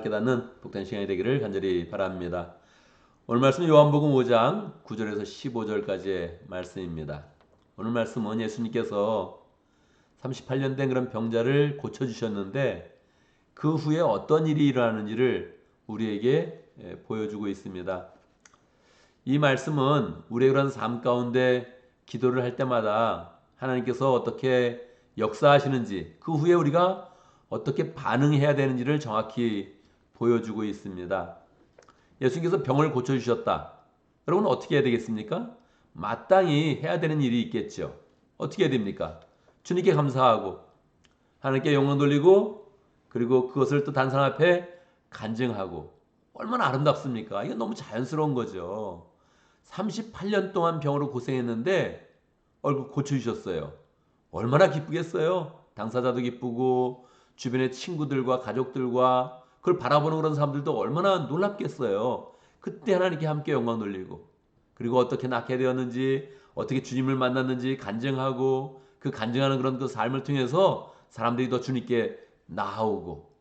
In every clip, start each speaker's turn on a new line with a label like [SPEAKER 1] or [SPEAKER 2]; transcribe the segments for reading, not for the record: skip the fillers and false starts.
[SPEAKER 1] 사랑을 깨닫는 복된 시간이 되기를 간절히 바랍니다. 오늘 말씀 요한복음 5장 9절에서 15절까지의 말씀입니다. 오늘 말씀은 예수님께서 38년 된 그런 병자를 고쳐주셨는데 그 후에 어떤 일이 일어나는지를 우리에게 보여주고 있습니다. 이 말씀은 우리의 그런 삶 가운데 기도를 할 때마다 하나님께서 어떻게 역사하시는지 그 후에 우리가 어떻게 반응해야 되는지를 정확히 보여주고 있습니다. 예수님께서 병을 고쳐주셨다. 여러분 어떻게 해야 되겠습니까? 마땅히 해야 되는 일이 있겠죠. 어떻게 해야 됩니까? 주님께 감사하고 하나님께 영광 돌리고 그리고 그것을 또 단상 앞에 간증하고 얼마나 아름답습니까? 이건 너무 자연스러운 거죠. 38년 동안 병으로 고생했는데 얼굴 고쳐주셨어요. 얼마나 기쁘겠어요? 당사자도 기쁘고 주변의 친구들과 가족들과 그걸 바라보는 그런 사람들도 얼마나 놀랍겠어요. 그때 하나님께 함께 영광 돌리고 그리고 어떻게 낳게 되었는지 어떻게 주님을 만났는지 간증하고 그 간증하는 그런 그 삶을 통해서 사람들이 더 주님께 나아오고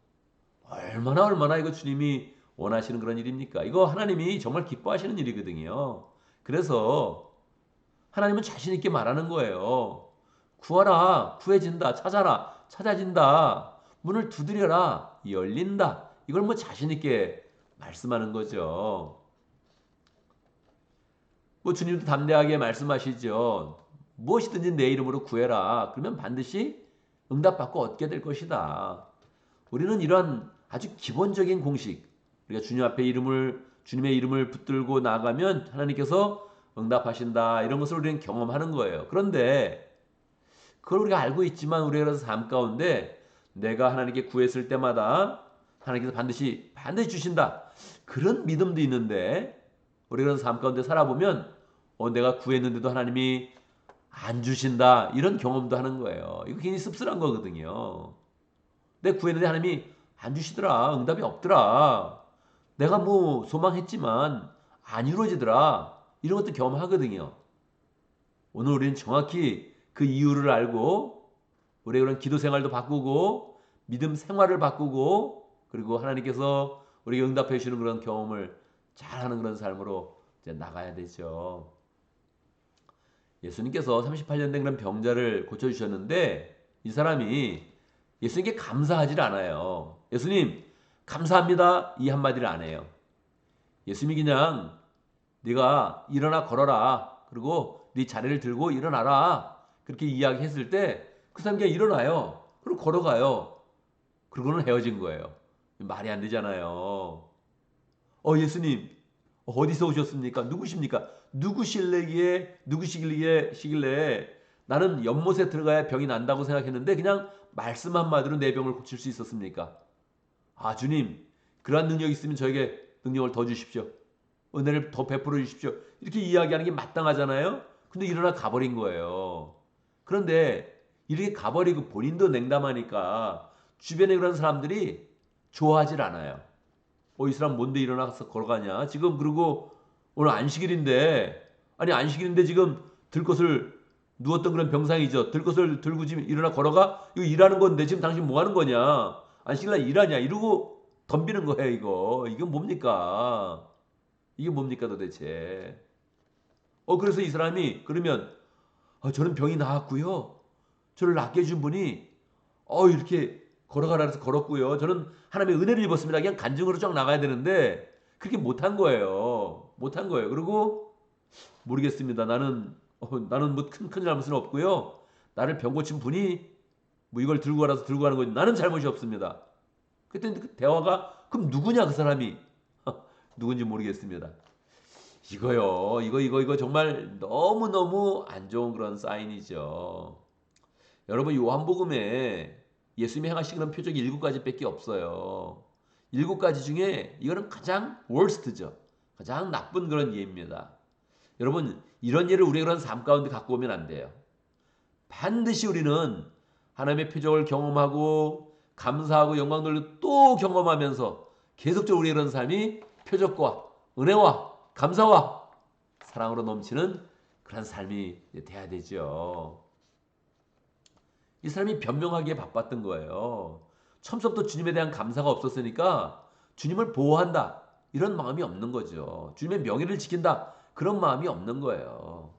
[SPEAKER 1] 얼마나 이거 주님이 원하시는 그런 일입니까? 이거 하나님이 정말 기뻐하시는 일이거든요. 그래서 하나님은 자신 있게 말하는 거예요. 구하라, 구해진다. 찾아라, 찾아진다. 문을 두드려라, 열린다. 이걸 뭐 자신 있게 말씀하는 거죠. 뭐 주님도 담대하게 말씀하시죠. 무엇이든지 내 이름으로 구해라. 그러면 반드시 응답받고 얻게 될 것이다. 우리는 이런 아주 기본적인 공식, 우리가 주님의 이름을 붙들고 나가면 하나님께서 응답하신다. 이런 것을 우리는 경험하는 거예요. 그런데 그걸 우리가 알고 있지만 우리의 삶 가운데 내가 하나님께 구했을 때마다 하나님께서 반드시 주신다. 그런 믿음도 있는데 우리가 삶 가운데 살아보면 내가 구했는데도 하나님이 안 주신다. 이런 경험도 하는 거예요. 이거 굉장히 씁쓸한 거거든요. 내가 구했는데 하나님이 안 주시더라. 응답이 없더라. 내가 뭐 소망했지만 안 이루어지더라. 이런 것도 경험하거든요. 오늘 우리는 정확히 그 이유를 알고 우리의 그런 기도 생활도 바꾸고 믿음 생활을 바꾸고 그리고 하나님께서 우리에게 응답해 주시는 그런 경험을 잘하는 그런 삶으로 이제 나가야 되죠. 예수님께서 38년 된 그런 병자를 고쳐주셨는데 이 사람이 예수님께 감사하지 않아요. 예수님 감사합니다 이 한마디를 안 해요. 예수님이 그냥 네가 일어나 걸어라. 그리고 네 자리를 들고 일어나라. 그렇게 이야기했을 때 그 사람이 그냥 일어나요. 그리고 걸어가요. 그러고는 헤어진 거예요. 말이 안 되잖아요. 예수님 어디서 오셨습니까? 누구십니까? 누구시길래 나는 연못에 들어가야 병이 난다고 생각했는데 그냥 말씀 한마디로 내 병을 고칠 수 있었습니까? 아 주님 그러한 능력이 있으면 저에게 능력을 더 주십시오. 은혜를 더 베풀어 주십시오. 이렇게 이야기하는 게 마땅하잖아요. 근데 일어나 가버린 거예요. 그런데 이렇게 가버리고 본인도 냉담하니까 주변에 그런 사람들이 좋아하질 않아요. 이 사람 뭔데 일어나서 걸어가냐? 지금 그리고 오늘 안식일인데 아니 안식일인데 지금 들 것을 누웠던 그런 병상이죠. 들 것을 들고 지금 일어나 걸어가? 이거 일하는 건데 지금 당신 뭐 하는 거냐? 안식일날 일하냐? 이러고 덤비는 거예요, 이거. 이건 뭡니까? 이게 뭡니까 도대체? 그래서 이 사람이 그러면 저는 병이 나았고요. 저를 낫게 해준 분이 이렇게 걸어가라 해서 걸었고요. 저는 하나님의 은혜를 입었습니다. 그냥 간증으로 쫙 나가야 되는데 그렇게 못한 거예요. 못한 거예요. 그리고 모르겠습니다. 나는 뭐 큰 잘못은 없고요. 나를 병 고친 분이 뭐 이걸 들고 가라서 들고 가는 거지. 나는 잘못이 없습니다. 그때 그 대화가 그럼 누구냐 그 사람이 누군지 모르겠습니다. 이거 정말 너무너무 안 좋은 그런 사인이죠. 여러분 요한복음에 예수님이 행하신 그런 표적이 7가지밖에 없어요. 7가지 중에 이거는 가장 월스트죠. 가장 나쁜 그런 예입니다. 여러분 이런 예를 우리의 그런 삶 가운데 갖고 오면 안 돼요. 반드시 우리는 하나님의 표적을 경험하고 감사하고 영광 돌리고 또 경험하면서 계속적으로 우리의 그런 삶이 표적과 은혜와 감사와 사랑으로 넘치는 그런 삶이 돼야 되죠. 이 사람이 변명하기에 바빴던 거예요. 처음부터 주님에 대한 감사가 없었으니까 주님을 보호한다. 이런 마음이 없는 거죠. 주님의 명예를 지킨다. 그런 마음이 없는 거예요.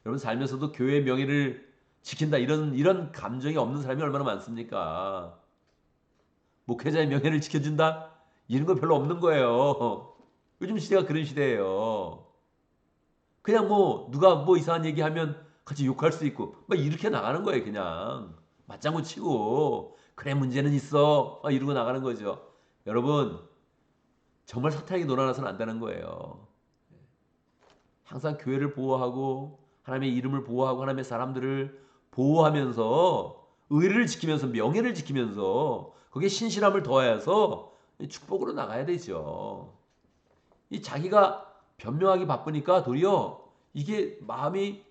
[SPEAKER 1] 여러분 살면서도 교회의 명예를 지킨다. 이런 감정이 없는 사람이 얼마나 많습니까? 목회자의 명예를 지켜준다? 이런 거 별로 없는 거예요. 요즘 시대가 그런 시대예요. 그냥 뭐 누가 뭐 이상한 얘기하면 같이 욕할 수 있고 막 이렇게 나가는 거예요. 그냥 맞장구 치고 그래 문제는 있어 막 이러고 나가는 거죠. 여러분 정말 사탄에게 놀아나서는 안 되는 거예요. 항상 교회를 보호하고 하나님의 이름을 보호하고 하나님의 사람들을 보호하면서 의를 지키면서 명예를 지키면서 거기에 신실함을 더해서 축복으로 나가야 되죠. 이 자기가 변명하기 바쁘니까 도리어 이게 마음이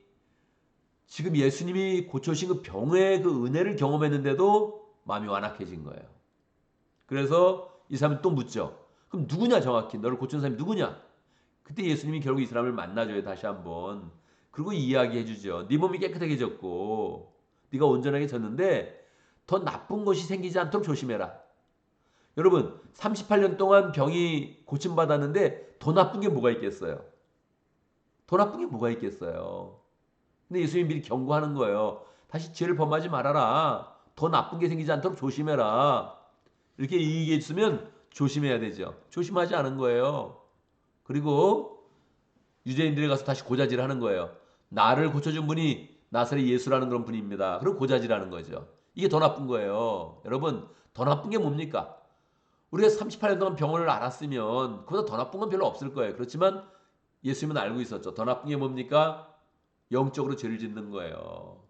[SPEAKER 1] 지금 예수님이 고쳐신 그 병의 그 은혜를 경험했는데도 마음이 완악해진 거예요. 그래서 이 사람이 또 묻죠. 그럼 누구냐 정확히 너를 고친 사람이 누구냐? 그때 예수님이 결국 이 사람을 만나줘요. 다시 한번. 그리고 이야기해 주죠. 네 몸이 깨끗해졌고 네가 온전하게 졌는데 더 나쁜 것이 생기지 않도록 조심해라. 여러분 38년 동안 병이 고침받았는데 더 나쁜 게 뭐가 있겠어요? 더 나쁜 게 뭐가 있겠어요? 근데 예수님이 미리 경고하는 거예요. 다시 죄를 범하지 말아라. 더 나쁜 게 생기지 않도록 조심해라. 이렇게 얘기했으면 조심해야 되죠. 조심하지 않은 거예요. 그리고 유대인들이 가서 다시 고자질하는 거예요. 나를 고쳐준 분이 나사렛 예수라는 그런 분입니다. 그럼 고자질하는 거죠. 이게 더 나쁜 거예요. 여러분 더 나쁜 게 뭡니까? 우리가 38년 동안 병원을 알았으면 그보다 더 나쁜 건 별로 없을 거예요. 그렇지만 예수님은 알고 있었죠. 더 나쁜 게 뭡니까? 영적으로 죄를 짓는 거예요.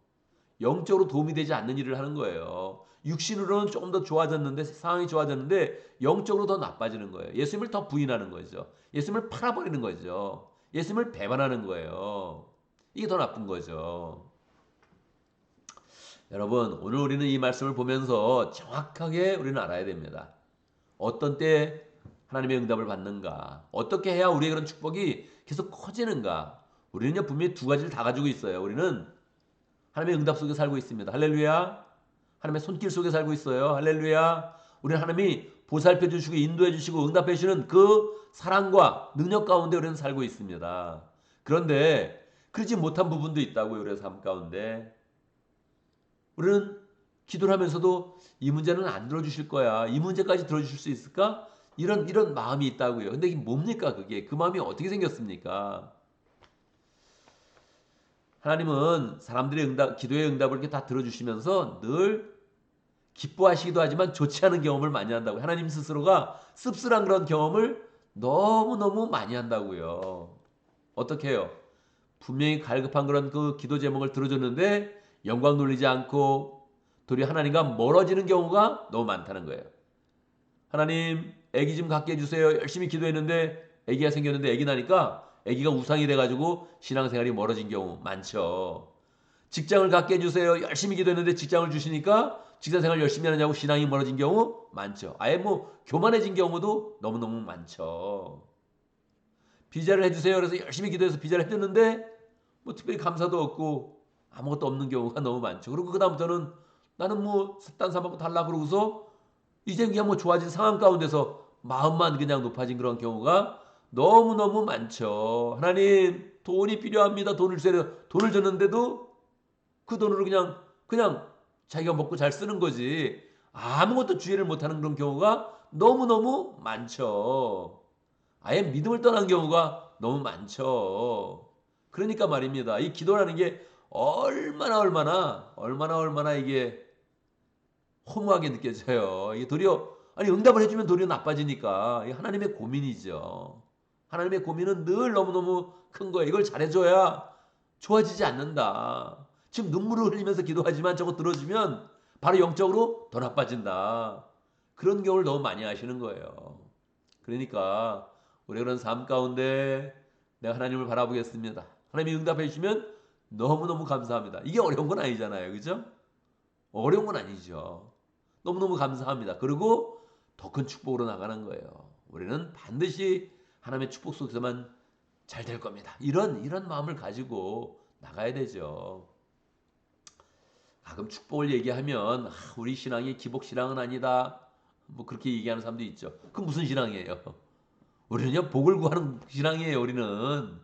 [SPEAKER 1] 영적으로 도움이 되지 않는 일을 하는 거예요. 육신으로는 조금 더 좋아졌는데 상황이 좋아졌는데 영적으로 더 나빠지는 거예요. 예수님을 더 부인하는 거죠. 예수님을 팔아버리는 거죠. 예수님을 배반하는 거예요. 이게 더 나쁜 거죠. 여러분 오늘 우리는 이 말씀을 보면서 정확하게 우리는 알아야 됩니다. 어떤 때 하나님의 응답을 받는가? 어떻게 해야 우리의 그런 축복이 계속 커지는가? 우리는요 분명히 두 가지를 다 가지고 있어요. 우리는 하나님의 응답 속에 살고 있습니다. 할렐루야. 하나님의 손길 속에 살고 있어요. 할렐루야. 우리는 하나님이 보살펴 주시고 인도해 주시고 응답해 주시는 그 사랑과 능력 가운데 우리는 살고 있습니다. 그런데 그렇지 못한 부분도 있다고요. 우리의 삶 가운데. 우리는 기도를 하면서도 이 문제는 안 들어주실 거야. 이 문제까지 들어주실 수 있을까? 이런 마음이 있다고요. 근데 이게 뭡니까 그게? 그 마음이 어떻게 생겼습니까? 하나님은 사람들의 기도의 응답을 이렇게 다 들어주시면서 늘 기뻐하시기도 하지만 좋지 않은 경험을 많이 한다고요. 하나님 스스로가 씁쓸한 그런 경험을 너무너무 많이 한다고요. 어떻게 해요? 분명히 갈급한 그런 그 기도 제목을 들어줬는데 영광 돌리지 않고 도리어 하나님과 멀어지는 경우가 너무 많다는 거예요. 하나님 아기 좀 갖게 해주세요. 열심히 기도했는데 아기가 생겼는데 아기 나니까 아기가 우상이 돼가지고 신앙생활이 멀어진 경우 많죠. 직장을 갖게 해주세요. 열심히 기도했는데 직장을 주시니까 직장생활 열심히 하느냐고 신앙이 멀어진 경우 많죠. 아예 뭐 교만해진 경우도 너무너무 많죠. 비자를 해주세요. 그래서 열심히 기도해서 비자를 해줬는데 뭐 특별히 감사도 없고 아무것도 없는 경우가 너무 많죠. 그리고 그 다음부터는 나는 뭐 딴 사람하고 달라 그러고서 이제 그냥 뭐 좋아진 상황 가운데서 마음만 그냥 높아진 그런 경우가 너무너무 많죠. 하나님 돈이 필요합니다. 돈을 주세요. 돈을 줬는데도 그 돈으로 그냥 자기가 먹고 잘 쓰는 거지 아무것도 주의를 못하는 그런 경우가 너무너무 많죠. 아예 믿음을 떠난 경우가 너무 많죠. 그러니까 말입니다. 이 기도라는 게 얼마나 이게 허무하게 느껴져요. 이게 도리어 아니 응답을 해주면 도리어 나빠지니까 이게 하나님의 고민이죠. 하나님의 고민은 늘 너무너무 큰 거예요. 이걸 잘해줘야 좋아지지 않는다. 지금 눈물을 흘리면서 기도하지만 저거 들어주면 바로 영적으로 더 나빠진다. 그런 경우를 너무 많이 하시는 거예요. 그러니까 우리 그런 삶 가운데 내가 하나님을 바라보겠습니다. 하나님이 응답해 주시면 너무너무 감사합니다. 이게 어려운 건 아니잖아요. 그죠? 어려운 건 아니죠. 너무너무 감사합니다. 그리고 더 큰 축복으로 나가는 거예요. 우리는 반드시 하나님의 축복 속에서만 잘 될 겁니다. 이런 마음을 가지고 나가야 되죠. 가끔 축복을 얘기하면 우리 신앙이 기복 신앙은 아니다. 뭐 그렇게 얘기하는 사람도 있죠. 그 무슨 신앙이에요? 우리는요 복을 구하는 신앙이에요. 우리는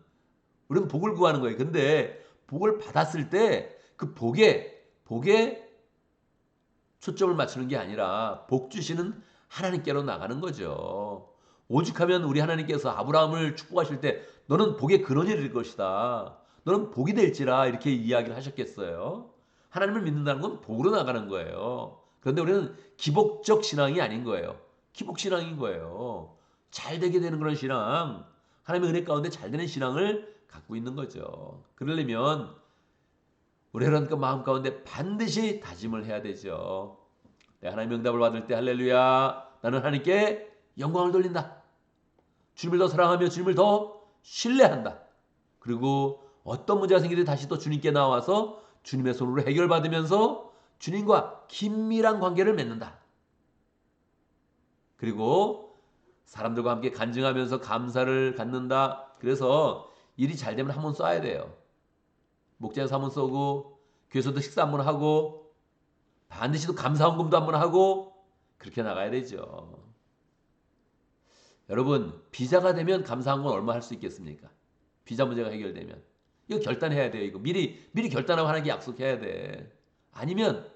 [SPEAKER 1] 복을 구하는 거예요. 근데 복을 받았을 때 그 복에 초점을 맞추는 게 아니라 복 주시는 하나님께로 나가는 거죠. 오죽하면 우리 하나님께서 아브라함을 축복하실 때 너는 복의 근원이 될 것이다. 너는 복이 될지라 이렇게 이야기를 하셨겠어요. 하나님을 믿는다는 건 복으로 나가는 거예요. 그런데 우리는 기복적 신앙이 아닌 거예요. 기복 신앙인 거예요. 잘 되게 되는 그런 신앙, 하나님의 은혜 가운데 잘 되는 신앙을 갖고 있는 거죠. 그러려면 우리는 그 마음 가운데 반드시 다짐을 해야 되죠. 내가 하나님의 응답을 받을 때 할렐루야, 나는 하나님께 영광을 돌린다. 주님을 더 사랑하며 주님을 더 신뢰한다. 그리고 어떤 문제가 생기든 다시 또 주님께 나와서 주님의 손으로 해결받으면서 주님과 긴밀한 관계를 맺는다. 그리고 사람들과 함께 간증하면서 감사를 갖는다. 그래서 일이 잘 되면 한 번 쏴야 돼요. 목장에서 한 번 쏘고 교회에서도 식사 한 번 하고 반드시 또 감사헌금도 한 번 하고 그렇게 나가야 되죠. 여러분 비자가 되면 감사헌금 얼마 할 수 있겠습니까? 비자 문제가 해결되면 이거 결단해야 돼요. 이거 미리 결단하고 하나님께 약속해야 돼. 아니면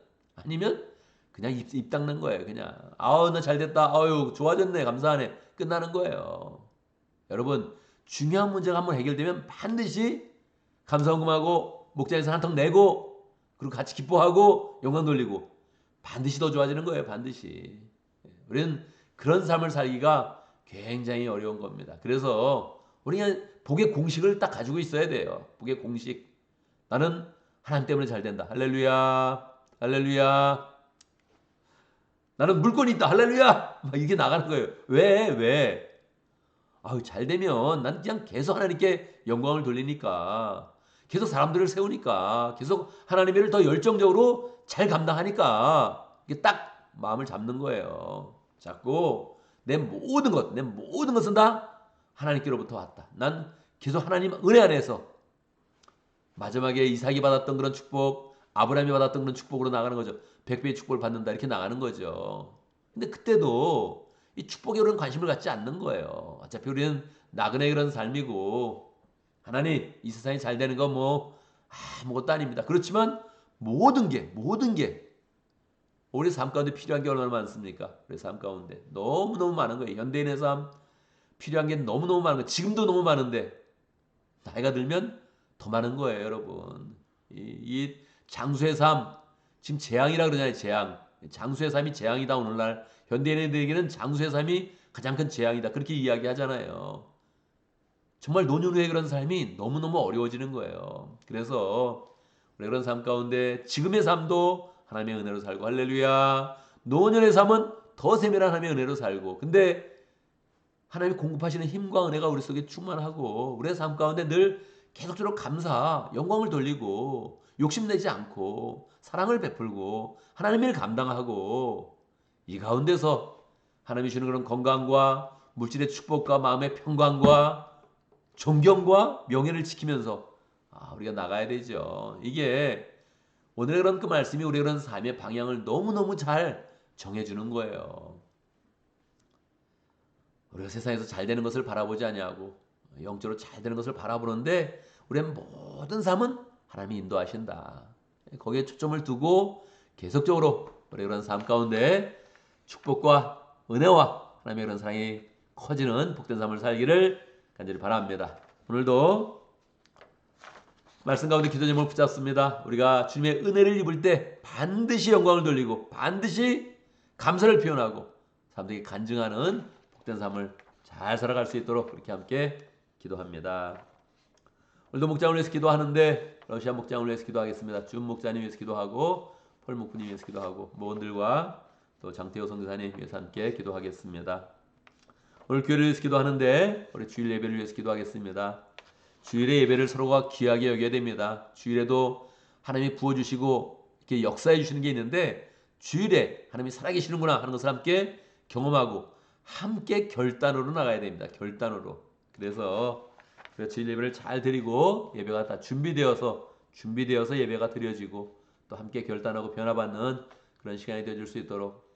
[SPEAKER 1] 그냥 입 닦는 거예요. 그냥 아우 나 잘됐다. 아유 좋아졌네. 감사하네. 끝나는 거예요. 여러분 중요한 문제가 한번 해결되면 반드시 감사헌금하고 목장에서 한 턱 내고 그리고 같이 기뻐하고 영광 돌리고 반드시 더 좋아지는 거예요. 반드시. 우리는 그런 삶을 살기가 굉장히 어려운 겁니다. 그래서 우리가 복의 공식을 딱 가지고 있어야 돼요. 복의 공식. 나는 하나님 때문에 잘 된다. 할렐루야. 할렐루야. 나는 물건이 있다. 할렐루야. 막 이게 나가는 거예요. 왜? 아유, 잘 되면 난 그냥 계속 하나님께 영광을 돌리니까, 계속 사람들을 세우니까, 계속 하나님의 일을 더 열정적으로 잘 감당하니까, 이게 딱 마음을 잡는 거예요. 잡고, 내 모든 것은 다 하나님께로부터 왔다. 난 계속 하나님 은혜 안에서, 마지막에 이삭이 받았던 그런 축복, 아브라함이 받았던 그런 축복으로 나가는 거죠. 100배의 축복을 받는다. 이렇게 나가는 거죠. 근데 그때도 이 축복에 우리는 관심을 갖지 않는 거예요. 어차피 우리는 나그네 그런 삶이고, 하나님, 이 세상이 잘 되는 건 뭐, 아무것도 아닙니다. 그렇지만, 모든 게, 우리 삶 가운데 필요한 게 얼마나 많습니까? 우리 삶 가운데. 너무너무 많은 거예요. 현대인의 삶, 필요한 게 너무너무 많은 거예요. 지금도 너무 많은데, 나이가 들면 더 많은 거예요, 여러분. 이 장수의 삶, 지금 재앙이라 그러잖아요, 재앙. 장수의 삶이 재앙이다, 오늘날. 현대인들에게는 장수의 삶이 가장 큰 재앙이다. 그렇게 이야기하잖아요. 정말 노년 후에 그런 삶이 너무너무 어려워지는 거예요. 그래서 우리 그런 삶 가운데 지금의 삶도 하나님의 은혜로 살고, 할렐루야. 노년의 삶은 더 세밀한 하나님의 은혜로 살고, 근데 하나님이 공급하시는 힘과 은혜가 우리 속에 충만하고, 우리의 삶 가운데 늘 계속적으로 감사, 영광을 돌리고, 욕심내지 않고, 사랑을 베풀고, 하나님의 일 감당하고, 이 가운데서 하나님이 주는 그런 건강과 물질의 축복과 마음의 평강과 존경과 명예를 지키면서 우리가 나가야 되죠. 이게 오늘의 그런 그 말씀이 우리의 그런 삶의 방향을 너무너무 잘 정해주는 거예요. 우리가 세상에서 잘 되는 것을 바라보지 아니하고 영적으로 잘 되는 것을 바라보는데, 우리의 모든 삶은 하나님이 인도하신다. 거기에 초점을 두고 계속적으로 우리의 그런 삶 가운데 축복과 은혜와 하나님의 그런 사랑이 커지는 복된 삶을 살기를 간절히 바랍니다. 오늘도 말씀 가운데 기도 제목을 붙잡습니다. 우리가 주님의 은혜를 입을 때 반드시 영광을 돌리고 반드시 감사를 표현하고 사람들에게 간증하는 복된 삶을 잘 살아갈 수 있도록 그렇게 함께 기도합니다. 오늘도 목장을 위해서 기도하는데, 러시아 목장을 위해서 기도하겠습니다. 준 목사님 위해서 기도하고 폴 목사님 위해서 기도하고 모원들과 또 장태호 선교사님 위해서 함께 기도하겠습니다. 오늘 교회를 위해서 기도하는데 우리 주일 예배를 위해서 기도하겠습니다. 주일의 예배를 서로가 귀하게 여겨야 됩니다. 주일에도 하나님이 부어주시고 이렇게 역사해 주시는 게 있는데, 주일에 하나님이 살아계시는구나 하는 것을 함께 경험하고 함께 결단으로 나가야 됩니다. 결단으로. 그래서 주일 예배를 잘 드리고 예배가 다 준비되어서 예배가 드려지고 또 함께 결단하고 변화받는 그런 시간이 되어줄 수 있도록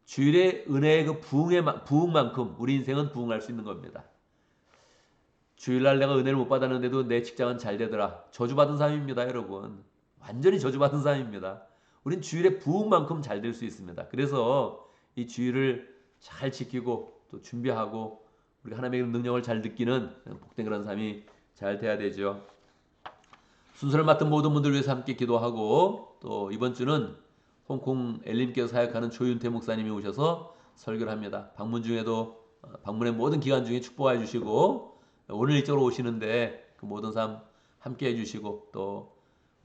[SPEAKER 1] 주일의 은혜의 그 부흥만큼 우리 인생은 부흥할 수 있는 겁니다. 주일날 내가 은혜를 못 받았는데도 내 직장은 잘 되더라. 저주받은 삶입니다, 여러분. 완전히 저주받은 삶입니다. 우린 주일의 부흥만큼 잘 될 수 있습니다. 그래서 이 주일을 잘 지키고 또 준비하고 우리가 하나님의 능력을 잘 느끼는 복된 그런 삶이 잘 돼야 되죠. 순서를 맡은 모든 분들 위해서 함께 기도하고, 또 이번 주는 홍콩 엘림교회 사역하는 조윤태 목사님이 오셔서 설교를 합니다. 방문 중에도 방문의 모든 기간 중에 축복해 주시고, 오늘 일정으로 오시는데 그 모든 삶 함께 해주시고, 또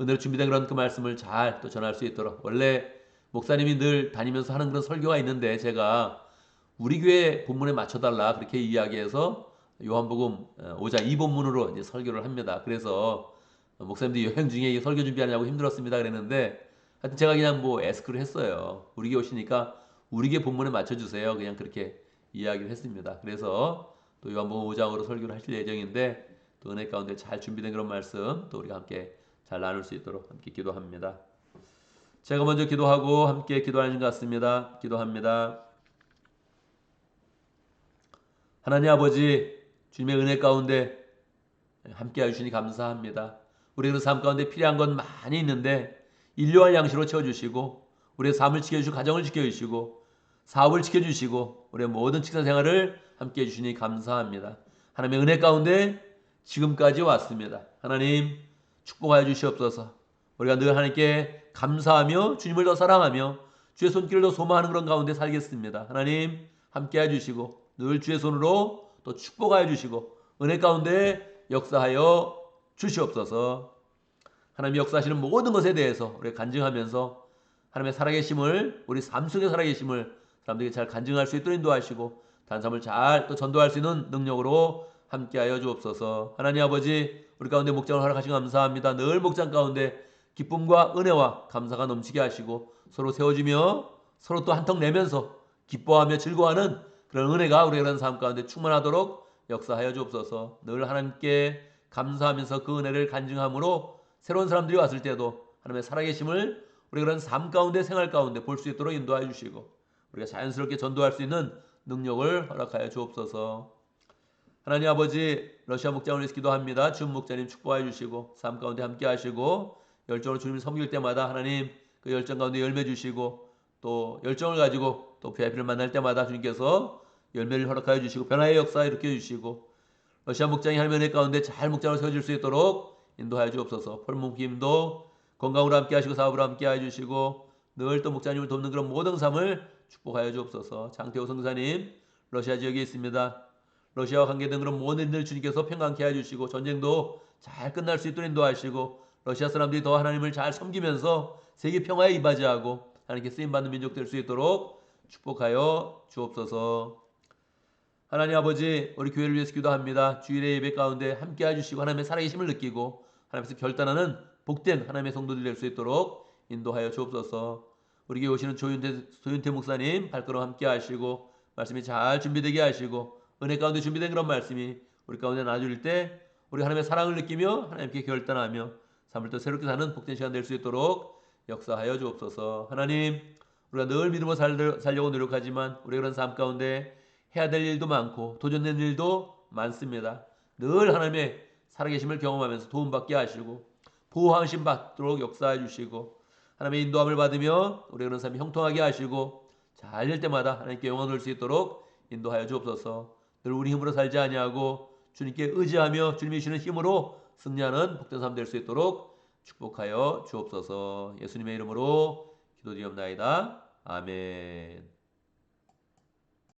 [SPEAKER 1] 은혜로 준비된 그런 그 말씀을 잘 또 전할 수 있도록, 원래 목사님이 늘 다니면서 하는 그런 설교가 있는데 제가 우리 교회 본문에 맞춰달라 그렇게 이야기해서 요한복음 5장 2본문으로 이제 설교를 합니다. 그래서 목사님들이 여행 중에 설교 준비하냐고 힘들었습니다 그랬는데, 하여튼 제가 그냥 뭐 에스크를 했어요. 우리 교회 오시니까 우리 교회 본문에 맞춰주세요. 그냥 그렇게 이야기를 했습니다. 그래서 또 요한복음 5장으로 설교를 하실 예정인데, 또 은혜 가운데 잘 준비된 그런 말씀 또 우리가 함께 잘 나눌 수 있도록 함께 기도합니다. 제가 먼저 기도하고 함께 기도하는 것 같습니다. 기도합니다. 하나님 아버지, 주님의 은혜 가운데 함께 해주시니 감사합니다. 우리의 삶 가운데 필요한 건 많이 있는데 일용할 양식으로 채워주시고, 우리의 삶을 지켜주시고 가정을 지켜주시고 사업을 지켜주시고 우리의 모든 직장 생활을 함께 해주시니 감사합니다. 하나님의 은혜 가운데 지금까지 왔습니다. 하나님 축복하여 주시옵소서. 우리가 늘 하나님께 감사하며 주님을 더 사랑하며 주의 손길을 더 소망하는 그런 가운데 살겠습니다. 하나님 함께 해주시고 늘 주의 손으로 또 축복하여 주시고 은혜 가운데 역사하여 주시옵소서. 하나님이 역사하시는 모든 것에 대해서 우리가 간증하면서 하나님의 살아계심을, 우리 삶 속에 살아계심을 사람들이 잘 간증할 수 있도록 인도하시고 단삼을 잘 또 전도할 수 있는 능력으로 함께하여 주옵소서. 하나님 아버지, 우리 가운데 목장을 허락하신 감사합니다. 늘 목장 가운데 기쁨과 은혜와 감사가 넘치게 하시고 서로 세워주며 서로 또 한턱 내면서 기뻐하며 즐거워하는 그런 은혜가 우리의 그런 삶 가운데 충만하도록 역사하여 주옵소서. 늘 하나님께 감사하면서 그 은혜를 간증함으로 새로운 사람들이 왔을 때도 하나님의 살아계심을 우리 그런 삶 가운데 생활 가운데 볼 수 있도록 인도하여 주시고 우리가 자연스럽게 전도할 수 있는 능력을 허락하여 주옵소서. 하나님 아버지, 러시아 목장을 위해서 기도합니다. 준 목자님 축복하여 주시고 삶 가운데 함께 하시고 열정으로 주님을 섬길 때마다 하나님 그 열정 가운데 열매 주시고 또 열정을 가지고 또 VIP를 만날 때마다 주님께서 열매를 허락하여 주시고 변화의 역사 일으켜 주시고 러시아 목장이 하나님의 은혜 가운데 잘 목장으로 세워질 수 있도록 인도하여 주옵소서. 펄목김도 건강으로 함께 하시고 사업으로 함께 하여 주시고 늘 또 목자님을 돕는 그런 모든 삶을 축복하여 주옵소서. 장태호 선교사님 러시아 지역에 있습니다. 러시아와 관계된 그런 모든 일들 주님께서 평강케 해주시고 전쟁도 잘 끝날 수 있도록 인도하시고 러시아 사람들이 더 하나님을 잘 섬기면서 세계 평화에 이바지하고 하나님께 쓰임받는 민족 될 수 있도록 축복하여 주옵소서. 하나님 아버지, 우리 교회를 위해서 기도합니다. 주일의 예배 가운데 함께 해주시고 하나님의 살아계심을 느끼고 하나님께서 결단하는 복된 하나님의 성도들 될 수 있도록 인도하여 주옵소서. 우리 교회 오시는 조윤태 목사님 발걸음 함께 하시고 말씀이 잘 준비되게 하시고 은혜 가운데 준비된 그런 말씀이 우리 가운데 나눠질 때 우리 하나님의 사랑을 느끼며 하나님께 결단하며 삶을 또 새롭게 사는 복된 시간 될 수 있도록 역사하여 주옵소서. 하나님, 우리가 늘 믿음으로 살려고 노력하지만 우리 그런 삶 가운데 해야 될 일도 많고 도전된 일도 많습니다. 늘 하나님의 살아계심을 경험하면서 도움받게 하시고 보호하심 받도록 역사해 주시고 하나님의 인도함을 받으며 우리 그런 삶이 형통하게 하시고 잘 될 때마다 하나님께 영광을 돌 수 있도록 인도하여 주옵소서. 늘 우리 힘으로 살지 아니하고 주님께 의지하며 주님이 주시는 힘으로 승리하는 복된 삶 될 수 있도록 축복하여 주옵소서. 예수님의 이름으로 기도드리옵나이다. 아멘.